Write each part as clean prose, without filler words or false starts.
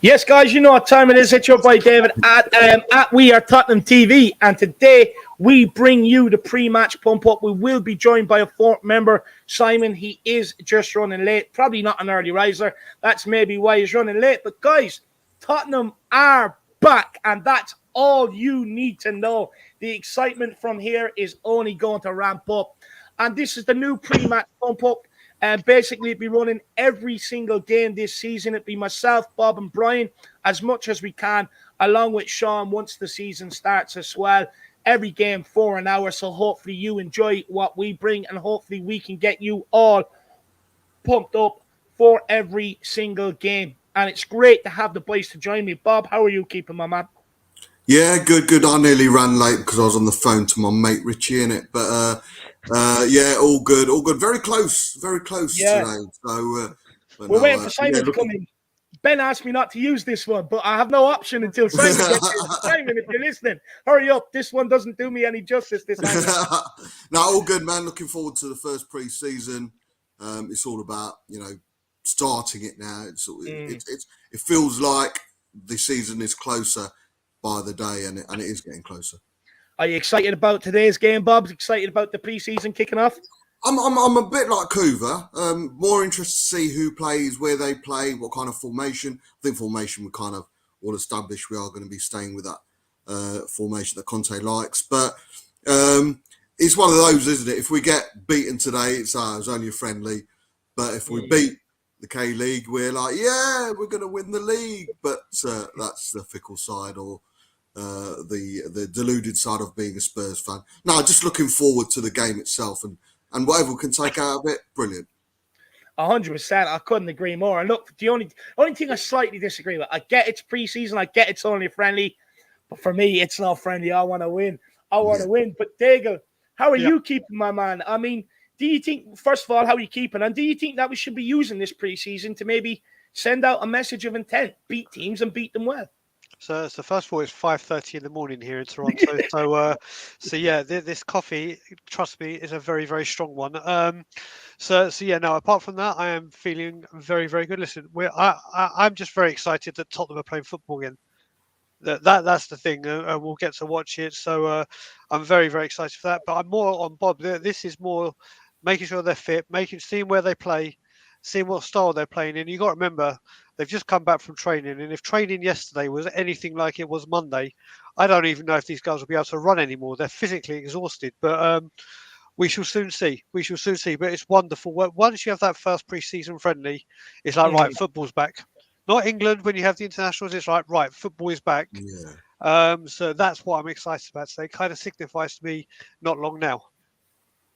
Yes, guys, you know what time it is. It's your boy David at WeAreTottenhamTV, and today we bring you the pre-match pump-up. We will be joined by a fourth member, Simon. He is just running late, probably not an early riser. That's maybe why he's running late. But guys, Tottenham are back, and that's all you need to know. The excitement from here is only going to ramp up, and this is the new pre-match pump-up. And basically, it'd be running every single game this season. It'd be myself, Bob, and Brian, as much as we can, along with Sean once the season starts as well. Every game for an hour. So hopefully you enjoy what we bring, and hopefully we can get you all pumped up for every single game. And it's great to have the boys to join me. Bob, how are you keeping, my man? Yeah, good. I nearly ran late because I was on the phone to my mate Richie in it, but yeah, all good. Very close today. So we're waiting for Simon to come in. Ben asked me not to use this one, but I have no option until Simon gets here. Simon, if you're listening, hurry up. This one doesn't do me any justice this time. No, all good, man. Looking forward to the first pre-season. It's all about, starting it now. It feels like the season is closer by the day, and it is getting closer. Are you excited about today's game, Bob? Excited about the pre-season kicking off? I'm a bit like Coover. More interested to see who plays, where they play, what kind of formation. I think formation we kind of all established. We are going to be staying with that formation that Conte likes. But it's one of those, isn't it? If we get beaten today, it's only a friendly. But if we beat the K-League, we're like, yeah, we're going to win the league. But that's the fickle side, or the deluded side of being a Spurs fan. No, just looking forward to the game itself, and whatever we can take out of it, brilliant. 100%. I couldn't agree more. And look, the only thing I slightly disagree with, I get it's preseason, I get it's only friendly, but for me, it's not friendly. I want to win. To win. But Daigle, how are you keeping, my man? I mean, do you think, first of all, how are you keeping? And do you think that we should be using this preseason to maybe send out a message of intent, beat teams and beat them well? So first of all, it's 5:30 in the morning here in Toronto. So yeah, this coffee, trust me, is a very, very strong one. So yeah, no, apart from that, I am feeling very, very good. Listen, I'm just very excited that Tottenham are playing football again. That's the thing, and we'll get to watch it. So I'm very, very excited for that. But I'm more on Bob. This is more making sure they're fit, seeing where they play, seeing what style they're playing in. You got to remember, they've just come back from training, and if training yesterday was anything like it was Monday, I don't even know if these guys will be able to run anymore. They're physically exhausted, but we shall soon see. But it's wonderful. Once you have that first pre-season friendly, it's like, right, football's back. Not England when you have the internationals. It's like, right, football is back. Yeah. So that's what I'm excited about today. Kind of signifies to me not long now.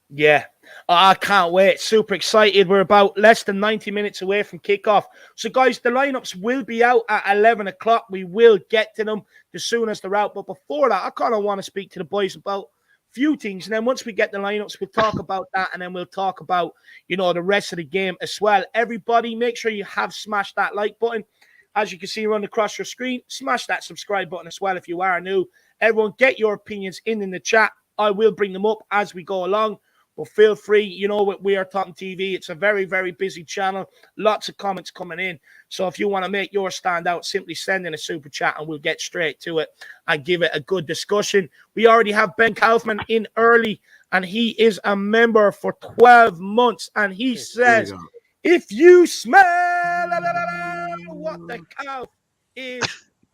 Yeah, I can't wait. Super excited. We're about less than 90 minutes away from kickoff. So, guys, the lineups will be out at 11 o'clock. We will get to them as soon as they're out. But before that, I kind of want to speak to the boys about a few things. And then once we get the lineups, we'll talk about that. And then we'll talk about, the rest of the game as well. Everybody, make sure you have smashed that like button. As you can see run across your screen, smash that subscribe button as well if you are new. Everyone, get your opinions in the chat. I will bring them up as we go along. But feel free, with We Are Tottenham TV. It's a very, very busy channel. Lots of comments coming in. So if you want to make yours stand out, simply send in a super chat and we'll get straight to it and give it a good discussion. We already have Ben Kaufman in early, and he is a member for 12 months. And he says, if you smell what the cow is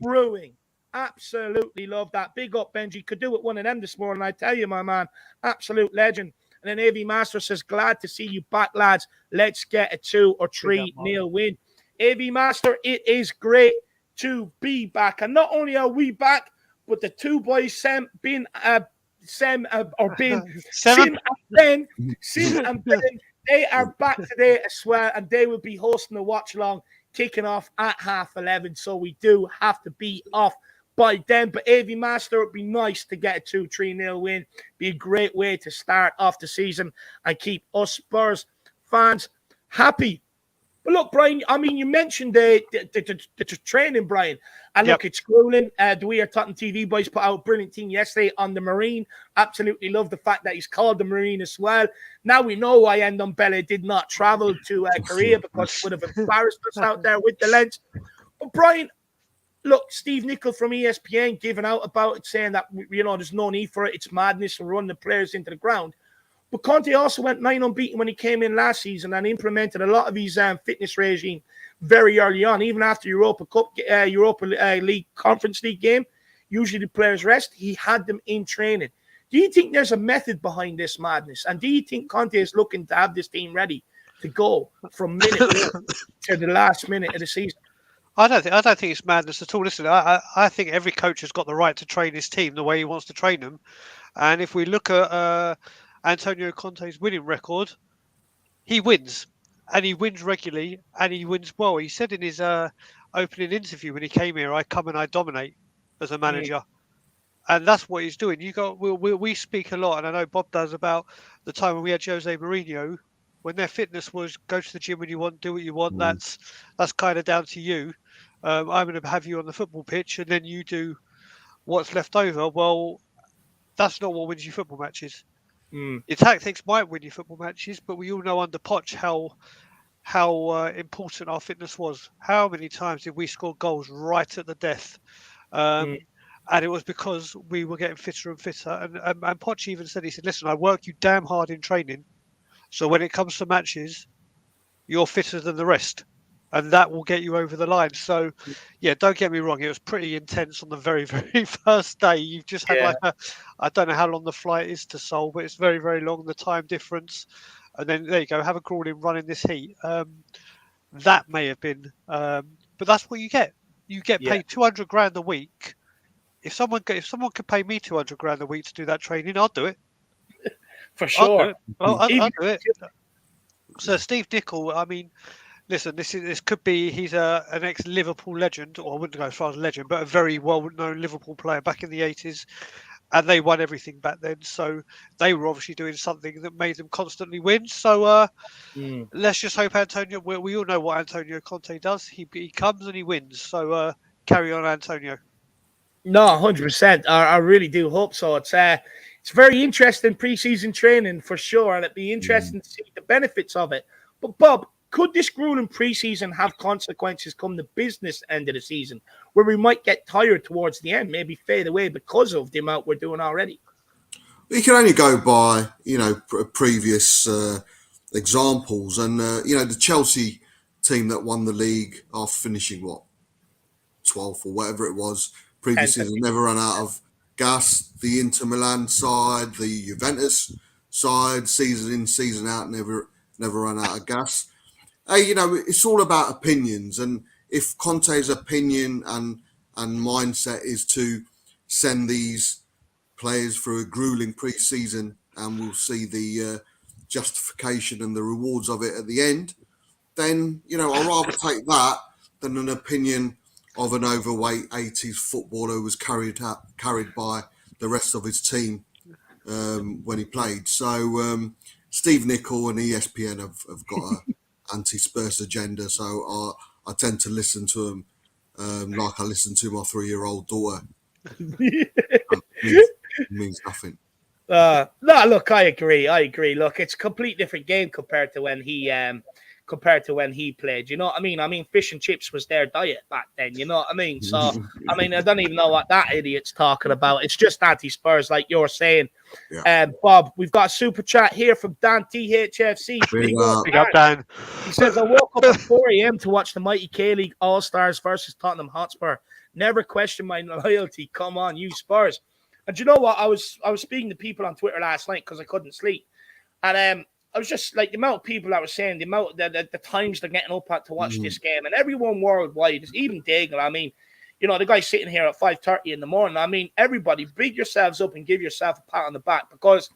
brewing. Absolutely love that. Big up, Benji. Could do with one of them this morning, I tell you, my man. Absolute legend. And then AV Master says, glad to see you back, lads. Let's get a 2 or 3 nil win. AV Master, it is great to be back. And not only are we back, but the two boys, Sim and Ben, they are back today as well. And they will be hosting the watch along, kicking off at 11:30. So we do have to be off by then. But AV Master, it'd be nice to get a 2-3-0 win. Be a great way to start off the season and keep us Spurs fans happy. But look, Brian, I mean, you mentioned the training, Brian. And look, it's grueling. The We Are Tottenham TV boys put out a brilliant thing yesterday on the Marine. Absolutely love the fact that he's called the Marine as well. Now we know why Ndombele did not travel to Korea, because he would have embarrassed us out there with the lens. But Brian, look, Steve Nicol from ESPN giving out about it, saying that, there's no need for it. It's madness to run the players into the ground. But Conte also went 9 unbeaten when he came in last season and implemented a lot of his fitness regime very early on, even after Europa League Conference League game. Usually the players rest. He had them in training. Do you think there's a method behind this madness? And do you think Conte is looking to have this team ready to go from minute one to the last minute of the season? I don't think it's madness at all. Listen, I think every coach has got the right to train his team the way he wants to train them. And if we look at Antonio Conte's winning record, he wins, and he wins regularly, and he wins well. He said in his opening interview when he came here, "I come and I dominate as a manager," and that's what he's doing. We speak a lot, and I know Bob does, about the time when we had Jose Mourinho, when their fitness was go to the gym when you want, do what you want. That's kind of down to you. I'm going to have you on the football pitch, and then you do what's left over. Well, that's not what wins you football matches. Your tactics might win you football matches, but we all know under Poch how important our fitness was. How many times did we score goals right at the death? And it was because we were getting fitter and fitter. And Poch even said, he said, "Listen, I work you damn hard in training, so when it comes to matches, you're fitter than the rest, and that will get you over the line." So, yeah, don't get me wrong, it was pretty intense on the very, very first day. You've just had I don't know how long the flight is to Seoul, but it's very, very long, the time difference. And then there you go, have a grueling run in this heat. That may have been, but that's what you get. You get paid 200 grand a week. If someone could pay me 200 grand a week to do that training, I'll do it. For sure. I'll do it. So Steve Nicol, I mean, listen, this could be, he's an ex-Liverpool legend, or I wouldn't go as far as legend, but a very well-known Liverpool player back in the 80s, and they won everything back then. So they were obviously doing something that made them constantly win. So let's just hope Antonio. We all know what Antonio Conte does. He comes and he wins. So carry on, Antonio. No, 100%. I really do hope so. It's very interesting preseason training for sure, and it'd be interesting to see the benefits of it. But Bob, could this grueling preseason have consequences come the business end of the season, where we might get tired towards the end, maybe fade away because of the amount we're doing already? You can only go by, previous examples. And, the Chelsea team that won the league after finishing, 12th or whatever it was, previous season, never run out of gas. The Inter Milan side, the Juventus side, season in, season out, never run out of gas. It's all about opinions. And if Conte's opinion and mindset is to send these players through a grueling pre-season, and we'll see the justification and the rewards of it at the end, then, I'd rather take that than an opinion of an overweight 80s footballer who was carried by the rest of his team when he played. So Steve Nicol and ESPN have got an anti-Spurs agenda, so I tend to listen to them like I listen to my 3-year-old daughter. It means nothing. No, look, I agree. Look, it's a complete different game compared to when he played. You know what I mean? I mean, fish and chips was their diet back then. You know what I mean? So, I mean, I don't even know what that idiot's talking about. It's just anti-Spurs, like you're saying. Yeah. Bob, we've got a super chat here from Dan THFC. Big up, Dan. He says, "I woke up at 4 a.m. to watch the mighty K-League All-Stars versus Tottenham Hotspur. Never questioned my loyalty. Come on, you Spurs." And you know what? I was speaking to people on Twitter last night because I couldn't sleep. And I was just like, the amount of people that were saying, the times they're getting up at to watch this game, and everyone worldwide, even Daigle. I mean, the guy sitting here at 5:30 in the morning. I mean, everybody, big yourselves up and give yourself a pat on the back, because,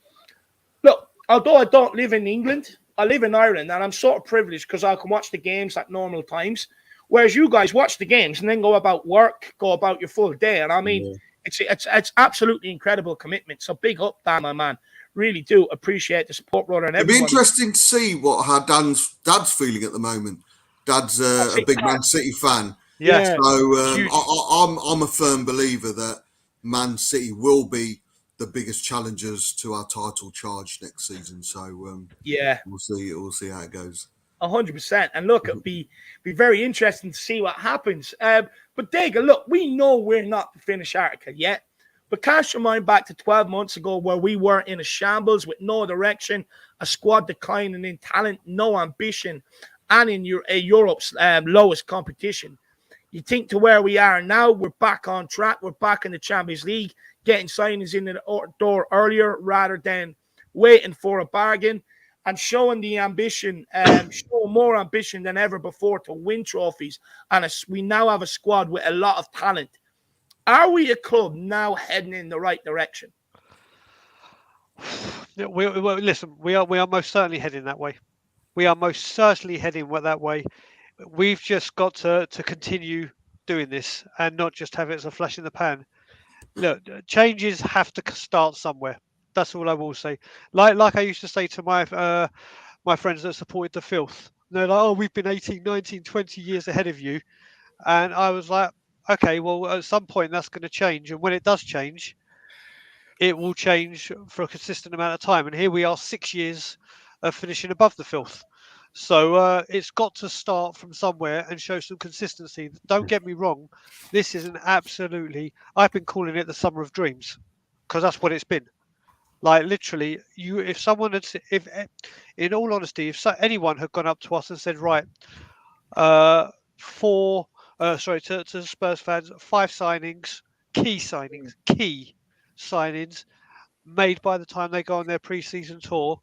look, although I don't live in England, I live in Ireland, and I'm sort of privileged because I can watch the games at normal times, whereas you guys watch the games and then go about work, go about your full day. And I mean, it's absolutely incredible commitment. So big up, Dan, my man. Really do appreciate the support, brother. And it'd be interesting to see how Dad's feeling at the moment. Dad's a big Man City fan. Yeah. So I'm a firm believer that Man City will be the biggest challengers to our title charge next season. So we'll see how it goes. 100%. And look, it'll be very interesting to see what happens. But Dega, look, we know we're not the finished article yet. But cast your mind back to 12 months ago where we were in a shambles with no direction, a squad declining in talent, no ambition, and in Europe's lowest competition. You think to where we are now, we're back on track. We're back in the Champions League, getting signings in the door earlier rather than waiting for a bargain, and showing the ambition, showing more ambition than ever before to win trophies. And we now have a squad with a lot of talent. Are we a club now heading in the right direction? Listen, we are most certainly heading that way. We are most certainly heading that way. We've just got to continue doing this and not just have it as a flash in the pan. Look, changes have to start somewhere. That's all I will say. Like I used to say to my friends that supported the filth. They're like, oh, we've been 18, 19, 20 years ahead of you. And I was like, okay, well, at some point that's going to change. And when it does change, it will change for a consistent amount of time. And here we are 6 years of finishing above the filth. So it's got to start from somewhere and show some consistency. Don't get me wrong. This is I've been calling it the summer of dreams because that's what it's been. Like literally, if in all honesty, anyone had gone up to us and said, right, to Spurs fans, 5 signings, key signings made by the time they go on their pre-season tour,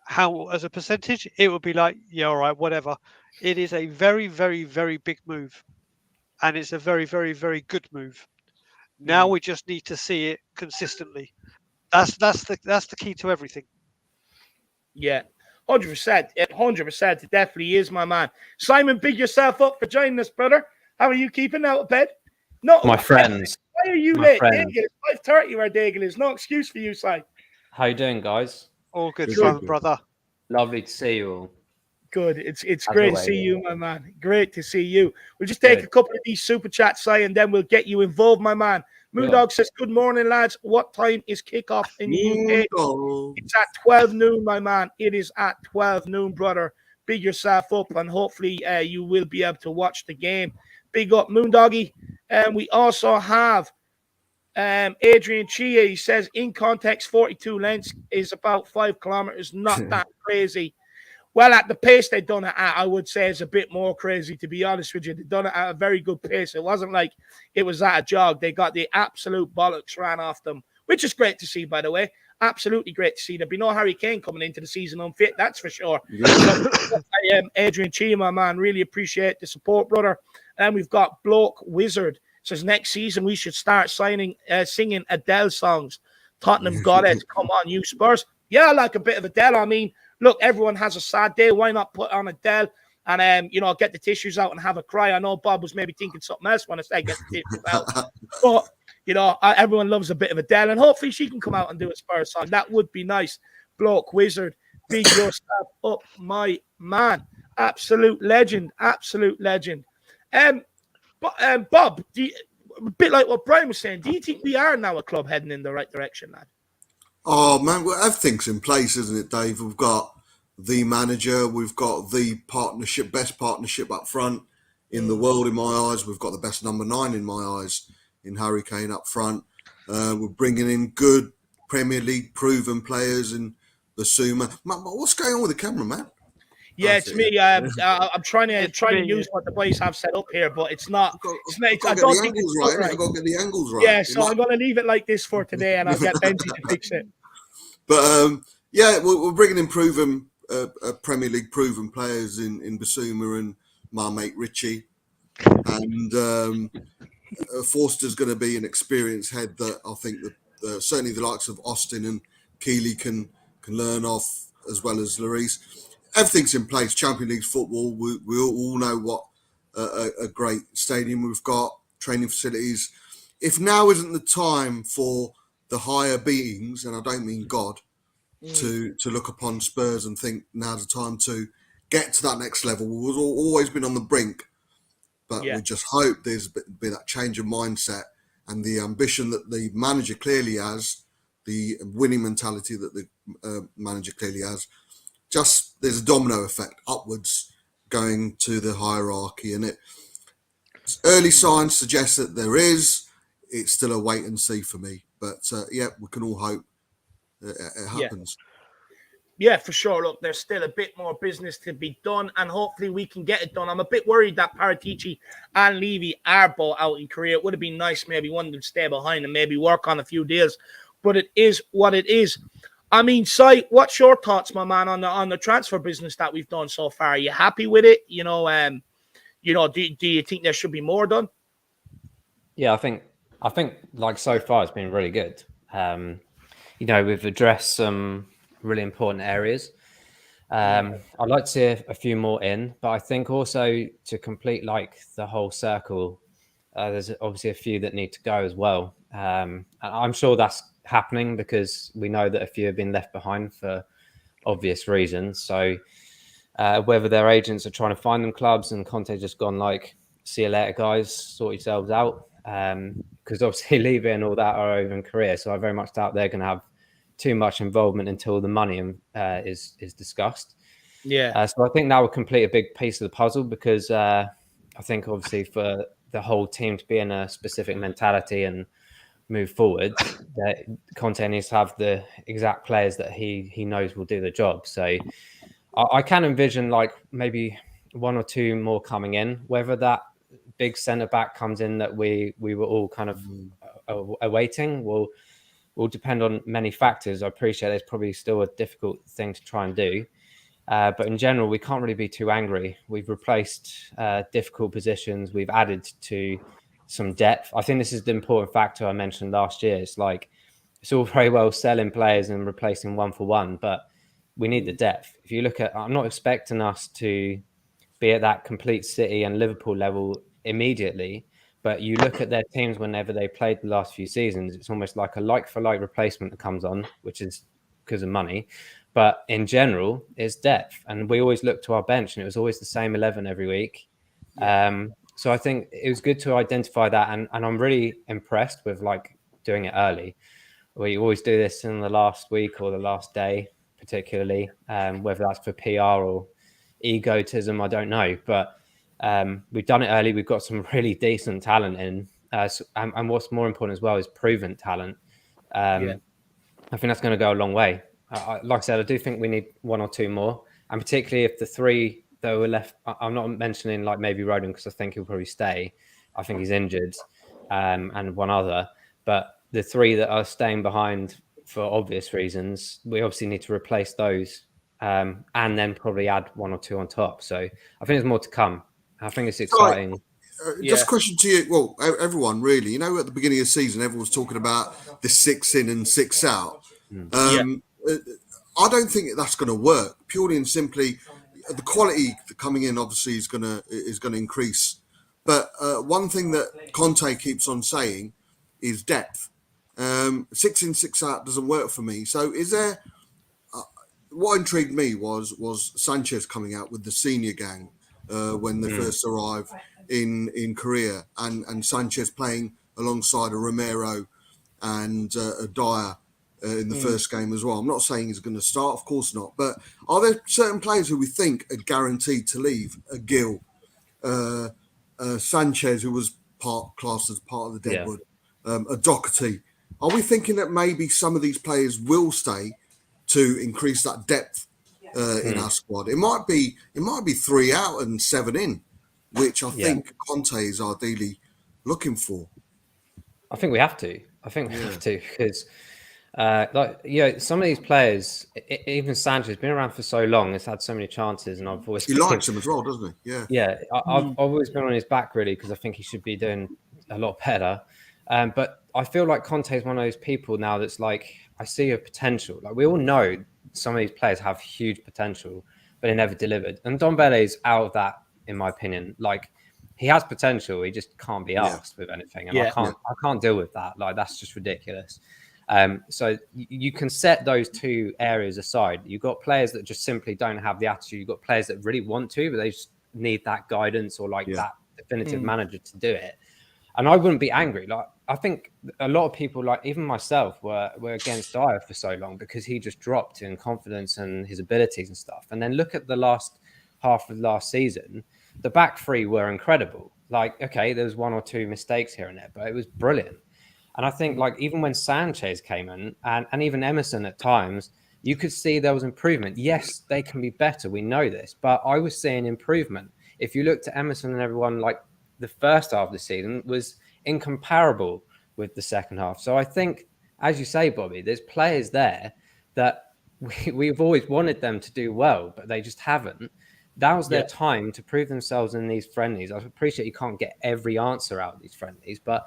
how as a percentage, it would be like, yeah, all right, whatever. It is a very, very, very big move, and it's a very, very, very good move. Now we just need to see it consistently. That's the key to everything. Yeah, 100%. 100%. It definitely is, my man. Simon, big yourself up for joining us, brother. How are you keeping out of bed? No, my friends. Why are you late? Daigle, it's 5:30 where Daigle is. No excuse for you, Si. How you doing, guys? All good, Simon, brother. Lovely to see you all. Good. It's great to see you, my man. Great to see you. We'll just take a couple of these super chats, Si, and then we'll get you involved, my man. Moondog says, good morning, lads. What time is kickoff in the UK? It's at 12 noon, my man. It is at 12 noon, brother. Big yourself up, and hopefully you will be able to watch the game. Big up, Moondoggy. And we also have Adrian Chia. He says, in context, 42 lengths is about 5 kilometers. Not that crazy. Well, at the pace they've done it at, I would say it's a bit more crazy, to be honest with you. They've done it at a very good pace. It wasn't like it was at a jog. They got the absolute bollocks ran off them, which is great to see, by the way. Absolutely great to see. There'll be no Harry Kane coming into the season unfit, that's for sure. Adrian Chia, my man, really appreciate the support, brother. And we've got Bloke Wizard. Says next season we should start singing Adele songs. Tottenham got it. Come on, you Spurs. Yeah, I like a bit of Adele. I mean, look, everyone has a sad day. Why not put on Adele and get the tissues out and have a cry? I know Bob was maybe thinking something else when I said get the tissues out. But everyone loves a bit of Adele, and hopefully she can come out and do a Spurs song. That would be nice. Bloke Wizard, big yourself up, my man. Absolute legend. Absolute legend. Bob, a bit like what Brian was saying, do you think we are now a club heading in the right direction, lad? Oh, man, well, everything's in place, isn't it, Dave? We've got the manager, we've got the best partnership up front in the world, in my eyes. We've got the best number 9 in my eyes in Harry Kane up front. We're bringing in good Premier League proven players in Basuma. Man, what's going on with the camera, man? Yeah, it's me. I'm trying to use what the boys have set up here, but it's not. I don't think it's right. I've got to get the angles right. Yeah, so I'm going to leave it like this for today, and I'll get Benji to fix it. But we're bringing in proven Premier League proven players in Basuma and my mate Richie, and Forster's going to be an experienced head that I think that certainly the likes of Austin and Keeley can learn off, as well as Lloris. Everything's in place. Champions League football. We all know what a great stadium we've got, training facilities. If now isn't the time for the higher beings, and I don't mean God, to look upon Spurs and think now's the time to get to that next level. We've always been on the brink, but we just hope there's been that change of mindset and the ambition that the manager clearly has, the winning mentality that the manager clearly has, just there's a domino effect upwards going to the hierarchy, and early signs suggest that there is. It's still a wait and see for me, but yeah, we can all hope it happens. Yeah, for sure. Look, there's still a bit more business to be done, and hopefully we can get it done. I'm a bit worried that Paratici and Levy are both out in Korea. It would have been nice maybe one of them stay behind and maybe work on a few deals, but it is what it is. I mean, Si, what's your thoughts, my man, on the transfer business that we've done so far? Are you happy with it? Do you think there should be more done? Yeah, I think like so far it's been really good. We've addressed some really important areas. I'd like to see a few more in, but I think also to complete like the whole circle, there's obviously a few that need to go as well. And I'm sure that's happening because we know that a few have been left behind for obvious reasons. So whether their agents are trying to find them clubs and Conte's just gone like, see you later, guys, sort yourselves out. Because obviously Levy and all that are over in Korea. So I very much doubt they're going to have too much involvement until the money is discussed. Yeah. So I think that would complete a big piece of the puzzle because I think obviously for the whole team to be in a specific mentality and move forward, that Conte needs to have the exact players that he knows will do the job. So I can envision like maybe one or two more coming in, whether that big centre back comes in that we were all kind of awaiting will depend on many factors. I appreciate it's probably still a difficult thing to try and do. But in general, we can't really be too angry. We've replaced difficult positions. We've added to some depth. I think this is the important factor I mentioned last year. It's like, it's all very well selling players and replacing one for one, but we need the depth. If you look at, I'm not expecting us to be at that complete City and Liverpool level immediately, but you look at their teams whenever they played the last few seasons, it's almost like a like-for-like replacement that comes on, which is because of money. But in general, it's depth. And we always look to our bench, and it was always the same 11 every week. So I think it was good to identify that. And I'm really impressed with like doing it early. We always do this in the last week or the last day, particularly, whether that's for PR or egotism, I don't know. But we've done it early. We've got some really decent talent in. And what's more important as well is proven talent. I think that's going to go a long way. Like I said, I do think we need one or two more. And particularly if the three that were left, I'm not mentioning like maybe Rodon because I think he'll probably stay. I think he's injured and one other. But the three that are staying behind for obvious reasons, we obviously need to replace those and then probably add one or two on top. So I think there's more to come. I think it's exciting. Just a question to you. Well, everyone really, at the beginning of the season, everyone was talking about the 6 in and 6 out. I don't think that's going to work purely and simply. The quality coming in obviously is going to increase. But one thing that Conte keeps on saying is depth. 6 in, 6 out doesn't work for me. So is there, what intrigued me was Sanchez coming out with the senior gang when they first arrived in Korea, and Sanchez playing alongside a Romero and a Dyer in the first game as well. I'm not saying he's going to start, of course not, but are there certain players who we think are guaranteed to leave? A Gil, Sanchez, who was classed as part of the Deadwood, a Doherty. Are we thinking that maybe some of these players will stay to increase that depth in our squad? It might be 3 out and 7 in, which I think Conte is ideally looking for. I think we have to. Because some of these players, even Sanchez, has been around for so long, has had so many chances, and I've always likes him as well, doesn't he? I've always been on his back really because I think he should be doing a lot better. But I feel like Conte is one of those people now that's like, I see a potential. Like we all know some of these players have huge potential, but they never delivered. And Dombele is out of that, in my opinion. Like he has potential, he just can't be asked with anything, and I can't deal with that. Like that's just ridiculous. So you can set those two areas aside. You've got players that just simply don't have the attitude. You've got players that really want to, but they just need that guidance or that definitive manager to do it. And I wouldn't be angry. Like I think a lot of people, like even myself, were against Dyer for so long because he just dropped in confidence and his abilities and stuff. And then look at the last half of last season. The back three were incredible. Like, okay, there was one or two mistakes here and there, but it was brilliant. And I think like even when Sanchez came in and even Emerson at times, you could see there was improvement. Yes, they can be better. We know this, but I was seeing improvement. If you looked at Emerson and everyone, like the first half of the season was incomparable with the second half. So I think, as you say, Bobby, there's players there that we've always wanted them to do well, but they just haven't. That was their time to prove themselves in these friendlies. I appreciate you can't get every answer out of these friendlies, but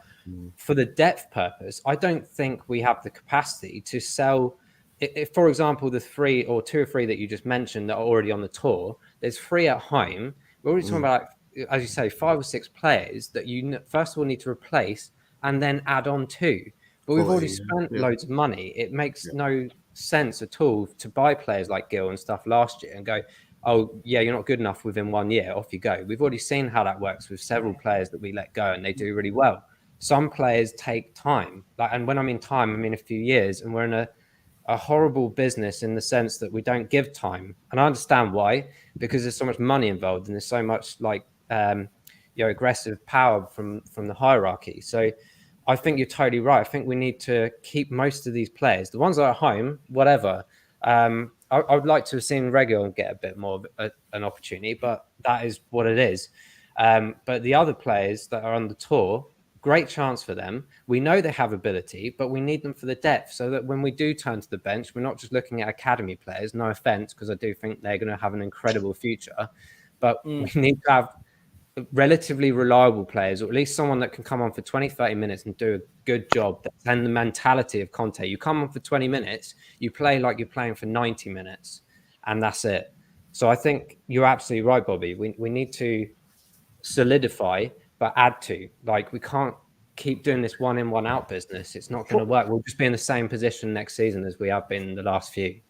for the depth purpose, I don't think we have the capacity to sell. If, for example, the two or three that you just mentioned that are already on the tour, there's 3 at home. We're already talking about, as you say, 5 or 6 players that you first of all need to replace and then add on to. But we've already spent loads of money. It makes no sense at all to buy players like Gill and stuff last year and go, oh, yeah, you're not good enough within 1 year. Off you go. We've already seen how that works with several players that we let go and they do really well. Some players take time. And when I mean time, I mean a few years. And we're in a horrible business in the sense that we don't give time. And I understand why, because there's so much money involved and there's so much aggressive power from the hierarchy. So I think you're totally right. I think we need to keep most of these players, the ones that are at home, whatever. I would like to have seen Reguilón get a bit more of an opportunity, but that is what it is. But the other players that are on the tour, great chance for them. We know they have ability, but we need them for the depth so that when we do turn to the bench, we're not just looking at academy players. No offense, because I do think they're going to have an incredible future. But we need to have relatively reliable players, or at least someone that can come on for 20, 30 minutes and do a good job. And the mentality of Conte, you come on for 20 minutes, you play like you're playing for 90 minutes, and that's it. So I think you're absolutely right, Bobby. We need to solidify, but add to. Like, we can't keep doing this one in, one out business. It's not going to work. We'll just be in the same position next season as we have been in the last few.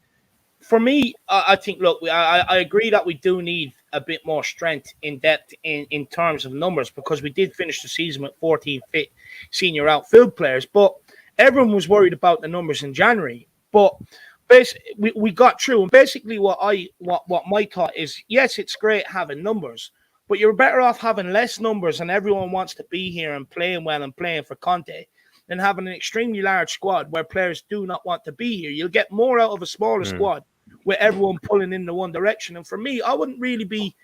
For me, I think, look, I agree that we do need a bit more strength in depth in terms of numbers, because we did finish the season with 14 fit senior outfield players, but everyone was worried about the numbers in January. But basically, we got through, and basically what my thought is, yes, it's great having numbers, but you're better off having less numbers and everyone wants to be here and playing well and playing for Conte than having an extremely large squad where players do not want to be here. You'll get more out of a smaller squad with everyone pulling in the one direction. And for me, I wouldn't really be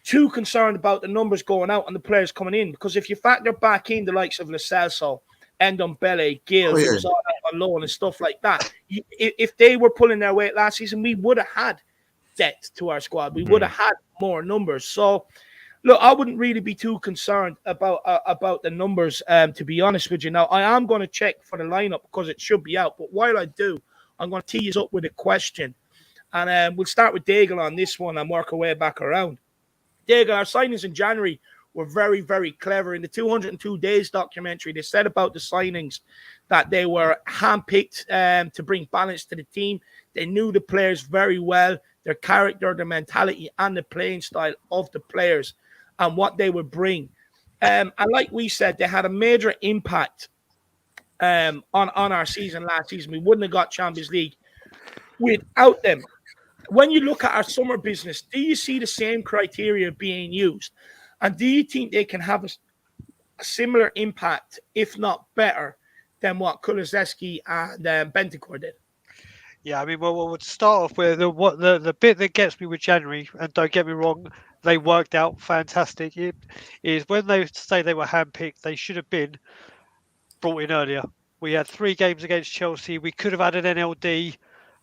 too concerned about the numbers going out and the players coming in, because if you factor back in the likes of Lo Celso, Ndombele, Gill, who was all out on loan and stuff like that, if they were pulling their weight last season, we would have had depth to our squad. We would have had more numbers. So, look, I wouldn't really be too concerned about the numbers, to be honest with you. Now, I am going to check for the lineup because it should be out. But while I do, I'm going to tee you up with a question. And we'll start with Daigle on this one and work our way back around. Daigle, our signings in January were very, very clever. In the 202 Days documentary, they said about the signings that they were handpicked to bring balance to the team. They knew the players very well, their character, their mentality, and the playing style of the players and what they would bring. And like we said, they had a major impact on our season last season. We wouldn't have got Champions League without them. When you look at our summer business, do you see the same criteria being used? And do you think they can have a similar impact, if not better, than what Kulusevski and Bentancur did? Yeah, I mean, well, we'll start off with the bit that gets me with January, and don't get me wrong, they worked out fantastic. It is when they say they were handpicked, they should have been brought in earlier. We had 3 games against Chelsea. We could have had an NLD,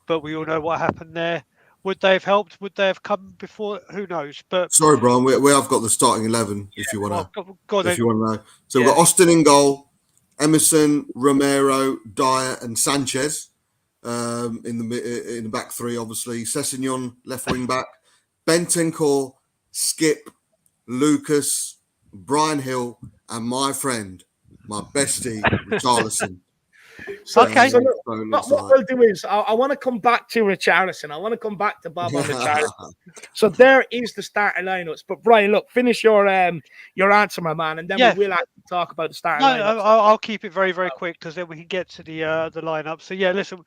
but we all know what happened there. Would they have helped? Would they have come before? Who knows? But sorry, Brian, we have got the starting 11 if you want to. If you want to know, so we've got Austin in goal, Emerson, Romero, Dyer, and Sanchez in the back 3. Obviously, Sessegnon left wing back, Bentancur, Skip, Lucas, Brian Hill, and my friend, my bestie, Richarlison. So, Okay. so look, So it looks what we'll do is I want to come back to Richarlison. I want to come back to Bob on Richarlison. So there is the starting lineups. But Brian, look, finish your answer, my man, and then Yeah. we will actually talk about the starting No, lineups. I'll keep it very, very quick because then we can get to the lineup. So yeah, listen,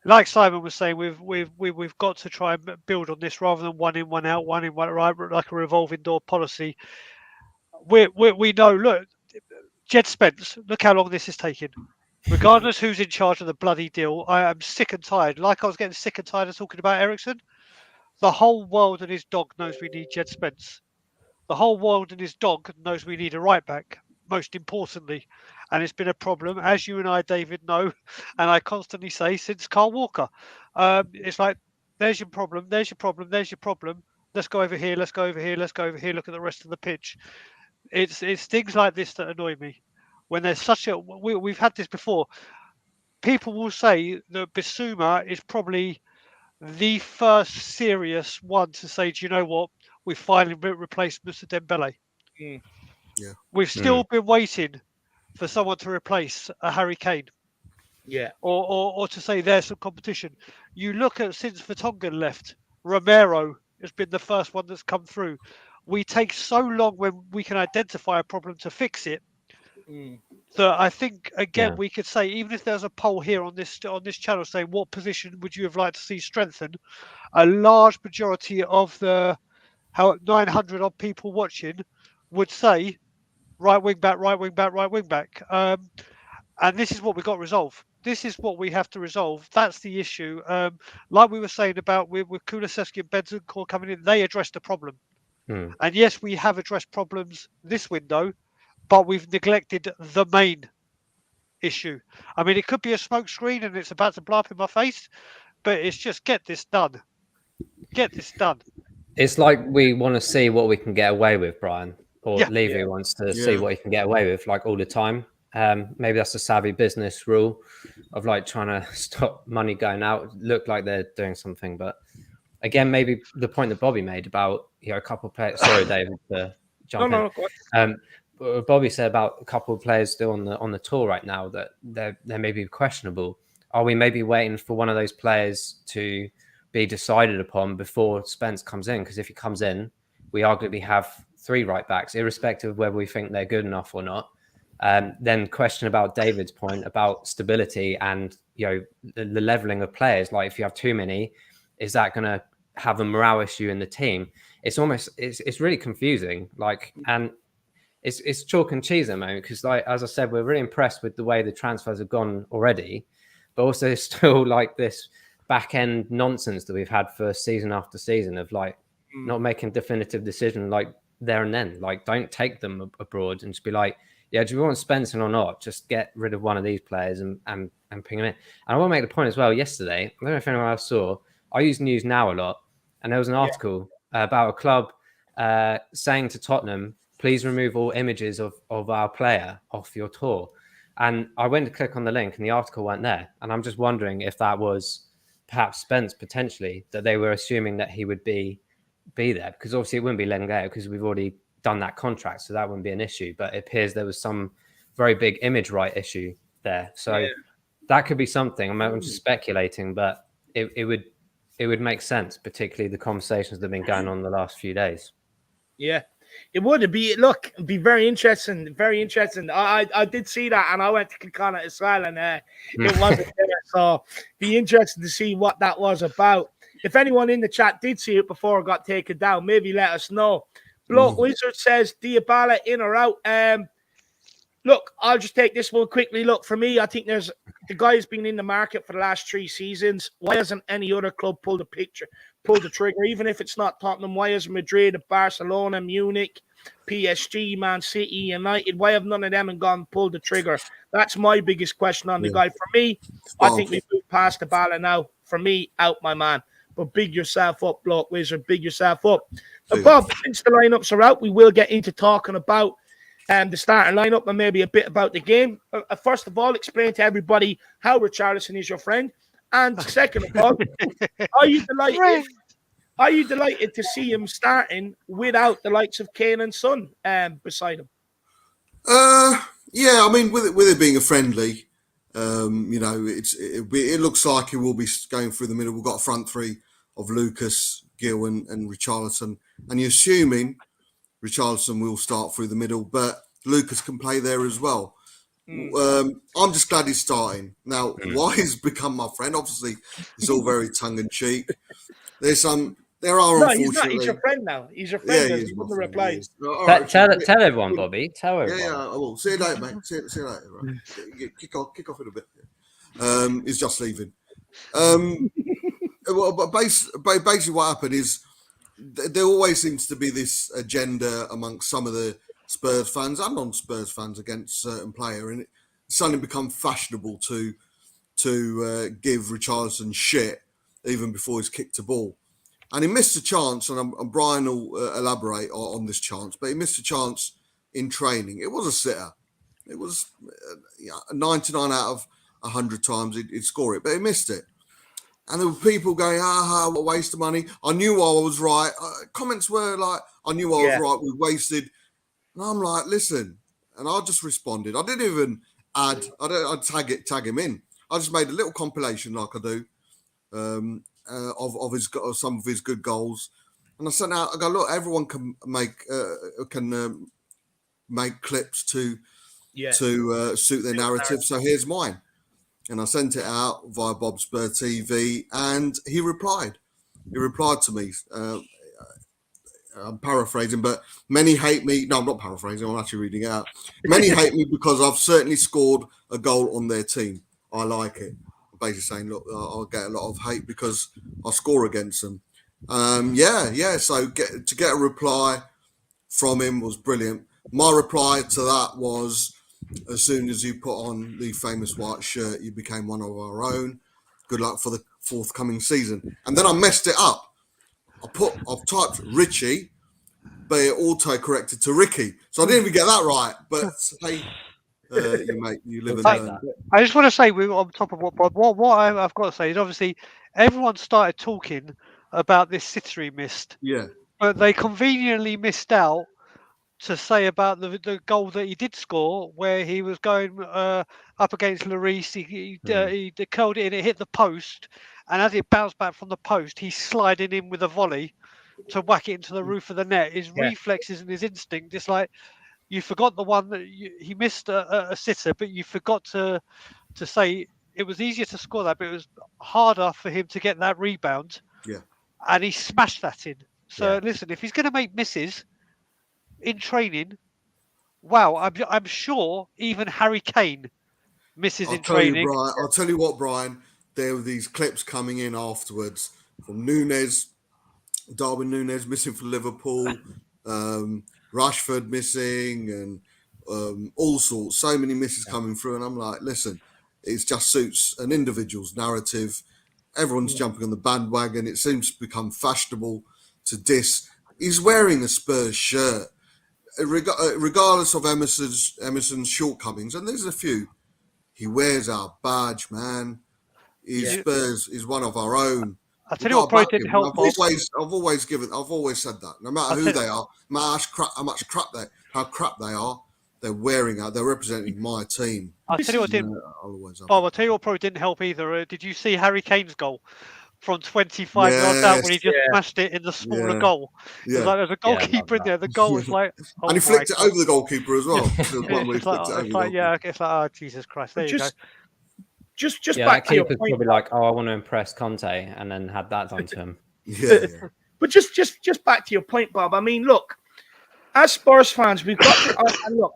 like Simon was saying, we've got to try and build on this rather than one in, one out, one in, one right, like a revolving door policy. We know. Look, Jed Spence. Look how long this is taking. Regardless who's in charge of the bloody deal, I am sick and tired. Like I was getting sick and tired of talking about Ericsson. The whole world and his dog knows we need Jed Spence. The whole world and his dog knows we need a right back, most importantly. And it's been a problem, as you and I, David, know, and I constantly say since Carl Walker. It's like, there's your problem, there's your problem, there's your problem. Let's go over here, let's go over here, let's go over here, look at the rest of the pitch. It's things like this that annoy me. When there's such a... We've had this before. People will say that Bissouma is probably the first serious one to say, do you know what? We finally replaced Mr. Dembele. Mm. Yeah. We've still been waiting for someone to replace a Harry Kane. Yeah. Or to say there's some competition. You look at since Vertonghen left, Romero has been the first one that's come through. We take so long when we can identify a problem to fix it. That I think again we could say, even if there's a poll here on this channel saying what position would you have liked to see strengthened, a large majority of the 900 odd people watching would say right wing back, right wing back, right wing back. And this is what we got to resolve. This is what we have to resolve. That's the issue. Like we were saying about with Kulusevski and Bentancur coming in, they addressed the problem. And yes, we have addressed problems this window, but we've neglected the main issue. I mean, it could be a smoke screen and it's about to blow up in my face, but it's just get this done. Get this done. It's like we want to see what we can get away with, Brian, or Yeah. Levy wants to see what he can get away with, like all the time. Maybe that's a savvy business rule of like trying to stop money going out, look like they're doing something. But again, maybe the point that Bobby made about a couple of players. Sorry, David, to jump in. Bobby said about a couple of players still on the tour right now that they may be questionable. Are we maybe waiting for one of those players to be decided upon before Spence comes in? Because if he comes in, we arguably have 3 right backs, irrespective of whether we think they're good enough or not. Then question about David's point about stability and the leveling of players. Like if you have too many, is that going to have a morale issue in the team? It's really confusing. And it's chalk and cheese at the moment because, like as I said, we're really impressed with the way the transfers have gone already, but also there's still like this back end nonsense that we've had for season after season of like not making definitive decision like there and then. Like don't take them abroad and just be like, yeah, do we want Spencer or not? Just get rid of one of these players and ping them in. And I want to make the point as well. Yesterday, I don't know if anyone else saw. I use News Now a lot, and there was an article about a club saying to Tottenham, please remove all images of our player off your tour. And I went to click on the link and the article went there. And I'm just wondering if that was perhaps Spence potentially, that they were assuming that he would be there. Because obviously it wouldn't be Lenglet because we've already done that contract. So that wouldn't be an issue. But it appears there was some very big image right issue there. So that could be something. I'm just speculating, but it would make sense, particularly the conversations that have been going on the last few days. Yeah. It would be be very interesting. Very interesting. I did see that, and I went to click on it as well, and it wasn't there. So be interesting to see what that was about. If anyone in the chat did see it before it got taken down, maybe let us know. Bloke Wizard says Dybala in or out. Look, I'll just take this one quickly. Look, for me, I think the guy's been in the market for the last 3 seasons. Why hasn't any other club pulled the trigger? Even if it's not Tottenham, why has Madrid, Barcelona, Munich, PSG, Man City, United, why have none of them pulled the trigger? That's my biggest question on the guy. For me, I think we've moved past Dybala now. For me, out, my man. But big yourself up, Bloke Wizard. Big yourself up. Bob, since the lineups are out, we will get into talking about the starting lineup and maybe a bit about the game. First of all, explain to everybody how Richarlison is your friend. And second of all, are you delighted? Are you delighted to see him starting without the likes of Kane and Son beside him? Yeah, I mean, with it being a friendly, It looks like he will be going through the middle. We've got a front three of Lucas, Gill, and Richarlison, and you're assuming Richarlison will start through the middle, but Lucas can play there as well. I'm just glad he's starting. Now, why he's become my friend, obviously, it's all very tongue-in-cheek. There are No, unfortunately... he's not. He's your friend now. He's your friend. Yeah, He wouldn't reply. Tell everyone, Bobby. Tell everyone. Yeah, I will. See you later, mate. See you later. Right. Kick off in a bit. He's just leaving. But basically what happened is there always seems to be this agenda amongst some of the Spurs fans and non-Spurs fans against a certain player, and it's suddenly become fashionable to give Richarlison shit even before he's kicked a ball. And he missed a chance, and Brian will elaborate on this chance, but he missed a chance in training. It was a sitter. It was 99 out of 100 times he'd score it, but he missed it. And there were people going, what a waste of money. I knew I was right. Comments were like, I knew I was right. We wasted. And I'm like, listen. And I just responded. I didn't even add. I'd tag him in. I just made a little compilation like I do of some of his good goals. And I sent out, I go, look, everyone can make clips to suit their narrative. So here's mine. And I sent it out via Bob Spur TV, and he replied. He replied to me. I'm paraphrasing, but many hate me. No, I'm not paraphrasing. I'm actually reading it out. Many hate me because I've certainly scored a goal on their team. I like it. I'm basically saying, look, I'll get a lot of hate because I score against them. So to get a reply from him was brilliant. My reply to that was, as soon as you put on the famous white shirt, you became one of our own. Good luck for the forthcoming season. And then I messed it up. I've typed Richie, but it auto-corrected to Ricky. So I didn't even get that right. But hey, you live and learn. I just want to say, on top of what I've got to say is obviously everyone started talking about this sitter he missed. Yeah. But they conveniently missed out to say about the goal that he did score, where he was going up against Lloris. He curled it in, it hit the post, and as it bounced back from the post, he's sliding in with a volley to whack it into the roof of the net. His reflexes and his instinct, it's like you forgot the one that he missed a sitter, but you forgot to say it was easier to score that, but it was harder for him to get that rebound. Yeah, and he smashed that in. So listen, if he's going to make misses in training, wow, I'm sure even Harry Kane misses in training. I'll tell you what, Brian, there were these clips coming in afterwards from Darwin Núñez missing for Liverpool, Rashford missing, and all sorts, so many misses coming through. And I'm like, listen, it just suits an individual's narrative. Everyone's jumping on the bandwagon. It seems to become fashionable to diss. He's wearing a Spurs shirt. Regardless of Emerson's shortcomings, and there's a few, he wears our badge, man. Spurs is one of our own. I tell you what, probably didn't help. I've always said that. No matter who they are, no matter how crap they are, they're representing my team. I'll tell you what didn't. I'll tell you what probably didn't help either. Did you see Harry Kane's goal from 25 yards out when he just smashed it in the smaller goal? Yeah. Like, there's a goalkeeper in there. The goal was like, and he flicked it over the goalkeeper as well. It's like, oh Jesus Christ! There you go. Just back to your point. Probably like, I want to impress Conte, and then had that done to him. But just back to your point, Bob. I mean, look, as Spurs fans, we've got to, look,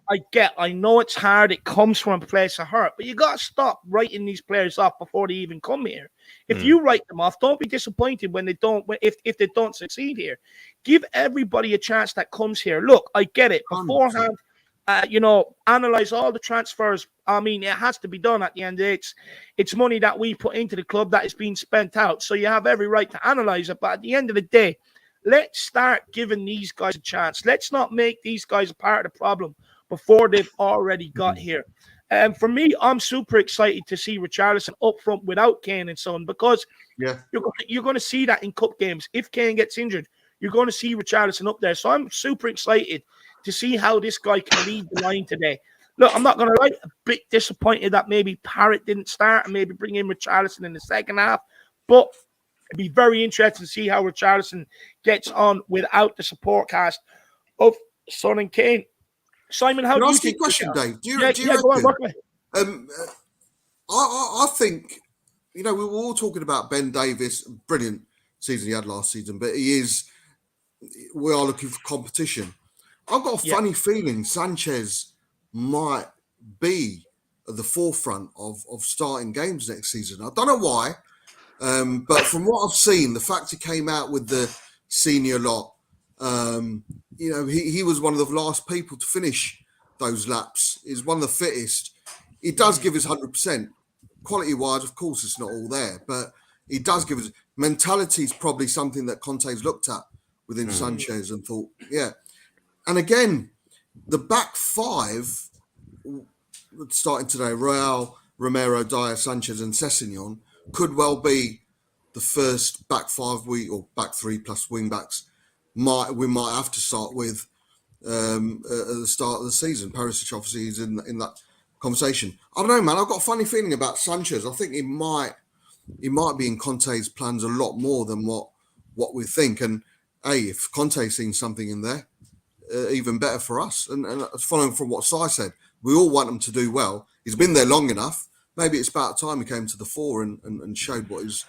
I know it's hard. It comes from a place of hurt, but you got to stop writing these players off before they even come here. If you write them off, don't be disappointed when they don't. If they don't succeed here, give everybody a chance that comes here. Look, I get it beforehand. Analyze all the transfers. I mean, it has to be done at the end of it. It's money that we put into the club that is being spent out. So you have every right to analyze it. But at the end of the day, let's start giving these guys a chance. Let's not make these guys a part of the problem before they've already got here. For me, I'm super excited to see Richarlison up front without Kane and Son, because you're going to see that in cup games. If Kane gets injured, you're going to see Richarlison up there. So I'm super excited to see how this guy can lead the line today. Look, I'm not going to lie, a bit disappointed that maybe Parrott didn't start and maybe bring in Richarlison in the second half. But it'd be very interesting to see how Richarlison gets on without the support cast of Son and Kane. Simon, how Can I do you ask you a think? question, Dave? Do you Go on, reckon? work away. I think, we were all talking about Ben Davies, brilliant season he had last season, but we are looking for competition. I've got a funny feeling Sanchez might be at the forefront of starting games next season. I don't know why, but from what I've seen, the fact he came out with the senior lot, he was one of the last people to finish those laps. He's one of the fittest. He does give us 100%. Quality-wise, of course, it's not all there, but he does give us... Mentality is probably something that Conte's looked at within Sanchez and thought, And again, the back five, starting today, Real, Romero, Dyer, Sanchez and Sessegnon, could well be the first back five or back three plus wing backs we might have to start with at the start of the season. Perisic obviously is in that conversation. I don't know, man. I've got a funny feeling about Sanchez. I think he might be in Conte's plans a lot more than what we think. And hey, if Conte's seen something in there, even better for us. And following from what Si said, we all want him to do well. He's been there long enough. Maybe it's about time he came to the fore and showed what he's